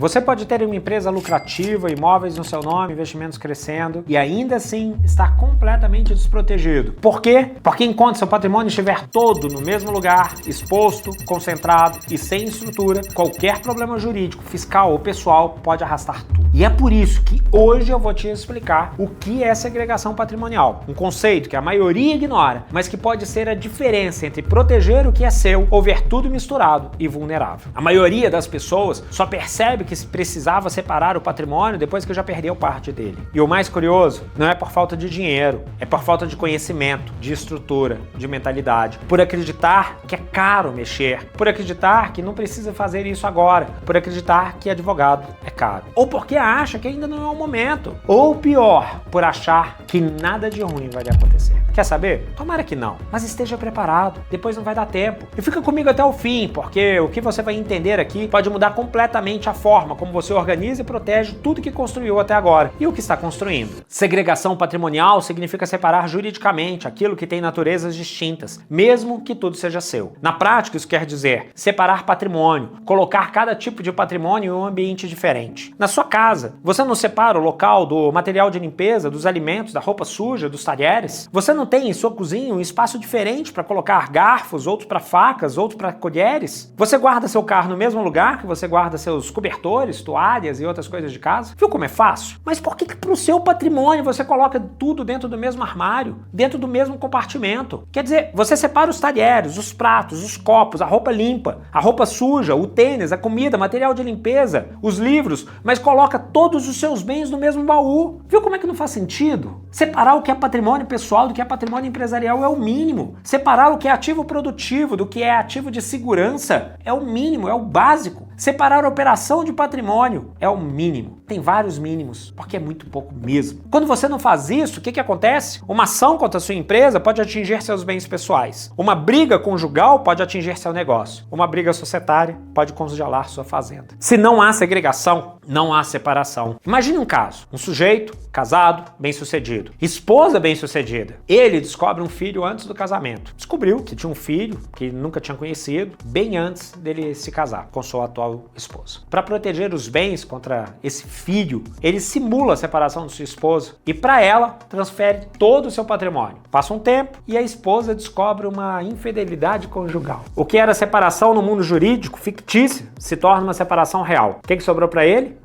Você pode ter uma empresa lucrativa, imóveis no seu nome, investimentos crescendo e ainda assim estar completamente desprotegido. Por quê? Porque enquanto seu patrimônio estiver todo no mesmo lugar, exposto, concentrado e sem estrutura, qualquer problema jurídico, fiscal ou pessoal pode arrastar tudo. E é por isso que hoje eu vou te explicar o que é segregação patrimonial. Um conceito que a maioria ignora, mas que pode ser a diferença entre proteger o que é seu ou ver tudo misturado e vulnerável. A maioria das pessoas só percebe que se precisava separar o patrimônio depois que já perdeu parte dele. E o mais curioso, não é por falta de dinheiro, é por falta de conhecimento, de estrutura, de mentalidade, por acreditar que é caro mexer, por acreditar que não precisa fazer isso agora, por acreditar que advogado é caro, ou porque acha que ainda não é o momento, ou pior, por achar que nada de ruim vai lhe acontecer. Quer saber? Tomara que não, mas esteja preparado, depois não vai dar tempo. E fica comigo até o fim, porque o que você vai entender aqui pode mudar completamente a forma como você organiza e protege tudo que construiu até agora e o que está construindo. Segregação patrimonial significa separar juridicamente aquilo que tem naturezas distintas, mesmo que tudo seja seu. Na prática, isso quer dizer separar patrimônio, colocar cada tipo de patrimônio em um ambiente diferente. Na sua casa, você não separa o local do material de limpeza, dos alimentos, da roupa suja, dos talheres? Você não tem em sua cozinha um espaço diferente para colocar garfos, outros para facas, outros para colheres? Você guarda seu carro no mesmo lugar que você guarda seus cobertores, toalhas e outras coisas de casa? Viu como é fácil? Mas por que pro seu patrimônio você coloca tudo dentro do mesmo armário, dentro do mesmo compartimento? Quer dizer, você separa os talheres, os pratos, os copos, a roupa limpa, a roupa suja, o tênis, a comida, material de limpeza, os livros, mas coloca todos os seus bens no mesmo baú. Viu como é que não faz sentido? Separar o que é patrimônio pessoal do que é patrimônio empresarial é o mínimo. Separar o que é ativo produtivo do que é ativo de segurança é o mínimo, é o básico. Separar a operação de patrimônio é o mínimo. Tem vários mínimos, porque é muito pouco mesmo. Quando você não faz isso, o que acontece? Uma ação contra a sua empresa pode atingir seus bens pessoais. Uma briga conjugal pode atingir seu negócio. Uma briga societária pode congelar sua fazenda. Se não há segregação, não há separação. Imagine um caso, um sujeito casado, bem-sucedido, esposa bem-sucedida. Ele descobre um filho antes do casamento. Descobriu que tinha um filho que nunca tinha conhecido, bem antes dele se casar com sua atual esposa. Para proteger os bens contra esse filho, ele simula a separação de sua esposa e para ela transfere todo o seu patrimônio. Passa um tempo e a esposa descobre uma infidelidade conjugal. O que era separação no mundo jurídico fictício se torna uma separação real. O que sobrou para ele?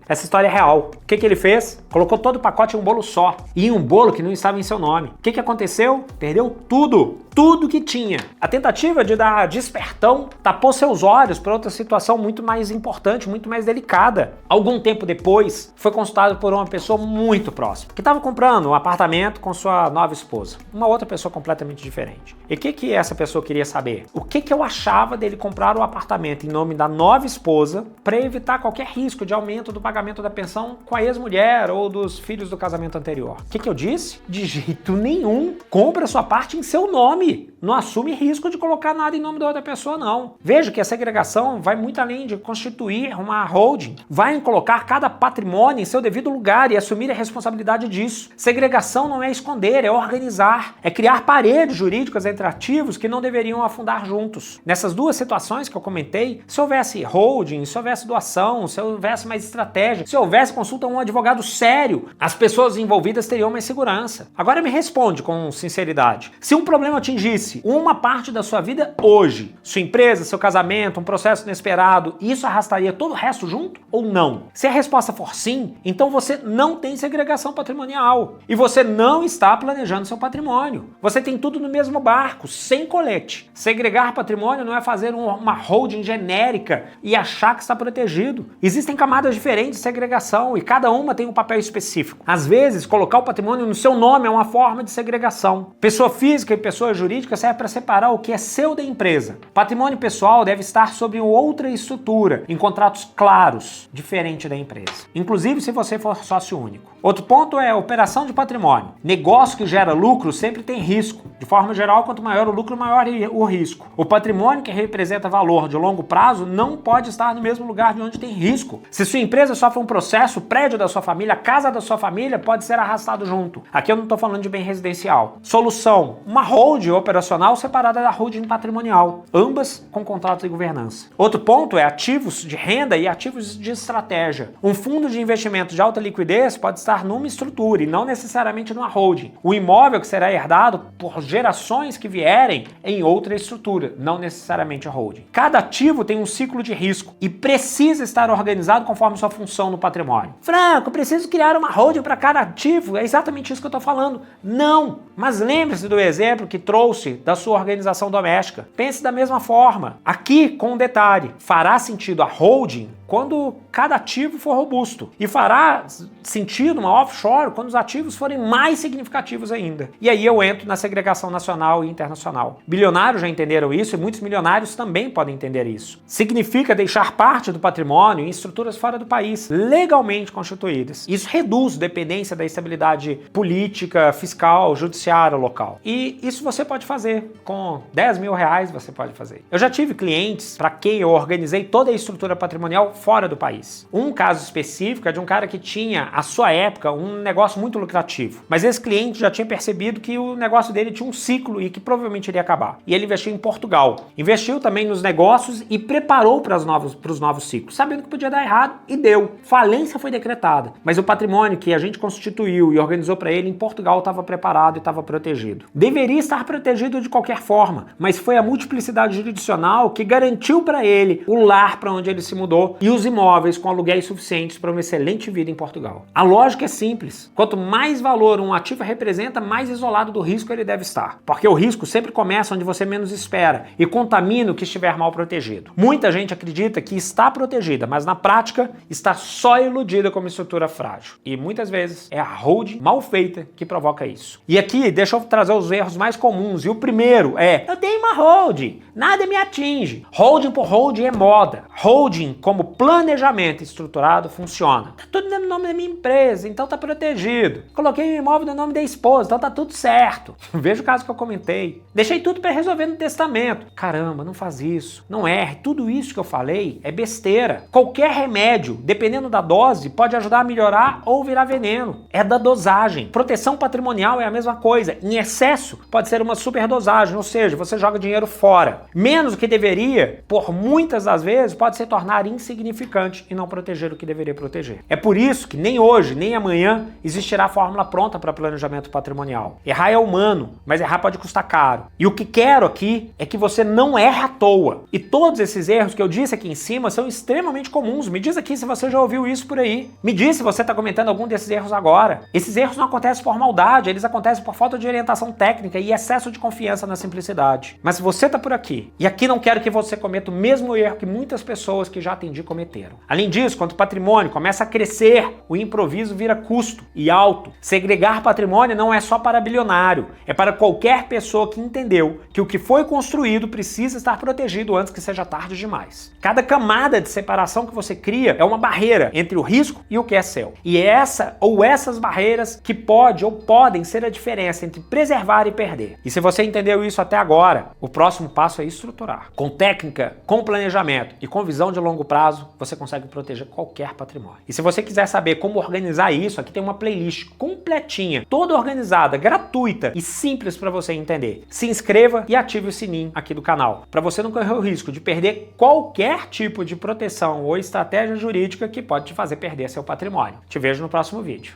Essa história é real. O que ele fez? Colocou todo o pacote em um bolo só. E em um bolo que não estava em seu nome. O que aconteceu? Perdeu tudo. Tudo que tinha. A tentativa de dar despertão tapou seus olhos para outra situação muito mais importante, muito mais delicada. Algum tempo depois, foi consultado por uma pessoa muito próxima, que estava comprando um apartamento com sua nova esposa. Uma outra pessoa completamente diferente. E o que essa pessoa queria saber? O que eu achava dele comprar o apartamento em nome da nova esposa para evitar qualquer risco de aumento do pagamento da pensão com a ex-mulher ou dos filhos do casamento anterior. O que eu disse? De jeito nenhum. Compre a sua parte em seu nome. Não assume risco de colocar nada em nome da outra pessoa, não. Veja que a segregação vai muito além de constituir uma holding. Vai em colocar cada patrimônio em seu devido lugar e assumir a responsabilidade disso. Segregação não é esconder, é organizar. É criar paredes jurídicas entre ativos que não deveriam afundar juntos. Nessas duas situações que eu comentei, se houvesse holding, se houvesse doação, se houvesse mais estratégia, se houvesse consulta a um advogado sério, as pessoas envolvidas teriam mais segurança. Agora me responde com sinceridade. Se um problema atingisse uma parte da sua vida hoje, sua empresa, seu casamento, um processo inesperado, isso arrastaria todo o resto junto ou não? Se a resposta for sim, então você não tem segregação patrimonial e você não está planejando seu patrimônio. Você tem tudo no mesmo barco, sem colete. Segregar patrimônio não é fazer uma holding genérica e achar que está protegido. Existem camadas diferentes de segregação e cada uma tem um papel específico. Às vezes, colocar o patrimônio no seu nome é uma forma de segregação. Pessoa física e pessoa jurídica serve para separar o que é seu da empresa. Patrimônio pessoal deve estar sobre outra estrutura, em contratos claros, diferente da empresa. Inclusive se você for sócio único. Outro ponto é a operação de patrimônio. Negócio que gera lucro sempre tem risco. De forma geral, quanto maior o lucro, maior o risco. O patrimônio que representa valor de longo prazo não pode estar no mesmo lugar de onde tem risco. Se sua empresa sofre um processo, o prédio da sua família, a casa da sua família pode ser arrastado junto. Aqui eu não estou falando de bem residencial. Solução: uma holding holding operacional separada da holding patrimonial, ambas com contratos de governança. Outro ponto é ativos de renda e ativos de estratégia. Um fundo de investimento de alta liquidez pode estar numa estrutura e não necessariamente numa holding. O imóvel que será herdado por gerações que vierem em outra estrutura, não necessariamente a holding. Cada ativo tem um ciclo de risco e precisa estar organizado conforme sua função no patrimônio. Franco, preciso criar uma holding para cada ativo? É exatamente isso que eu estou falando. Não! Mas lembre-se do exemplo que trouxe da sua organização doméstica. Pense da mesma forma. Aqui, com um detalhe, fará sentido a holding quando cada ativo for robusto. E fará sentido uma offshore quando os ativos forem mais significativos ainda. E aí eu entro na segregação nacional e internacional. Bilionários já entenderam isso e muitos milionários também podem entender isso. Significa deixar parte do patrimônio em estruturas fora do país, legalmente constituídas. Isso reduz dependência da estabilidade política, fiscal, judiciária local. E isso você pode fazer. Com 10 mil reais você pode fazer. Eu já tive clientes para quem eu organizei toda a estrutura patrimonial fora do país. Um caso específico é de um cara que tinha, à sua época, um negócio muito lucrativo. Mas esse cliente já tinha percebido que o negócio dele tinha um ciclo e que provavelmente iria acabar. E ele investiu em Portugal. Investiu também nos negócios e preparou para os novos ciclos, sabendo que podia dar errado e deu. Falência foi decretada. Mas o patrimônio que a gente constituiu e organizou para ele em Portugal estava preparado e estava protegido. Deveria estar protegido de qualquer forma, mas foi a multiplicidade jurisdicional que garantiu para ele o lar para onde ele se mudou e os imóveis com aluguéis suficientes para uma excelente vida em Portugal. A lógica é simples. Quanto mais valor um ativo representa, mais isolado do risco ele deve estar. Porque o risco sempre começa onde você menos espera e contamina o que estiver mal protegido. Muita gente acredita que está protegida, mas na prática está só iludida como estrutura frágil. E muitas vezes é a holding mal feita que provoca isso. E aqui deixa eu trazer os erros mais comuns. E o primeiro é: eu tenho uma holding, nada me atinge. Holding por holding é moda. Holding como planejamento estruturado funciona. Tá tudo no nome da minha empresa, então tá protegido. Coloquei o imóvel no nome da esposa, então tá tudo certo. Veja o caso que eu comentei. Deixei tudo para resolver no testamento. Caramba, não faz isso. Não erre. Tudo isso que eu falei é besteira. Qualquer remédio, dependendo da dose, pode ajudar a melhorar ou virar veneno. É da dosagem. Proteção patrimonial é a mesma coisa. Em excesso, pode ser uma superdosagem, ou seja, você joga dinheiro fora. Menos do que deveria, por muitas das vezes, pode se tornar insignificante e não proteger o que deveria proteger. É por isso que nem hoje, nem amanhã, existirá a fórmula pronta para planejamento patrimonial. Errar é humano, mas errar pode custar caro. E o que quero aqui é que você não erre à toa. E todos esses erros que eu disse aqui em cima são extremamente comuns. Me diz aqui se você já ouviu isso por aí. Me diz se você está cometendo algum desses erros agora. Esses erros não acontecem por maldade, eles acontecem por falta de orientação técnica e excesso de confiança na simplicidade. Mas se você está por aqui, e aqui não quero que você cometa o mesmo erro que muitas pessoas que já atendi cometeram. Além disso, quando o patrimônio começa a crescer, o improviso vira custo e alto. Segregar patrimônio não é só para bilionário, é para qualquer pessoa que entendeu que o que foi construído precisa estar protegido antes que seja tarde demais. Cada camada de separação que você cria é uma barreira entre o risco e o que é seu. E é essa ou essas barreiras que pode ou podem ser a diferença entre preservar e perder. E se você entendeu isso até agora, o próximo passo é estruturar. Com técnica, com planejamento e com visão de longo prazo, você consegue proteger qualquer patrimônio. E se você quiser saber como organizar isso, aqui tem uma playlist completinha, toda organizada, gratuita e simples para você entender. Se inscreva e ative o sininho aqui do canal, para você não correr o risco de perder qualquer tipo de proteção ou estratégia jurídica que pode te fazer perder seu patrimônio. Te vejo no próximo vídeo.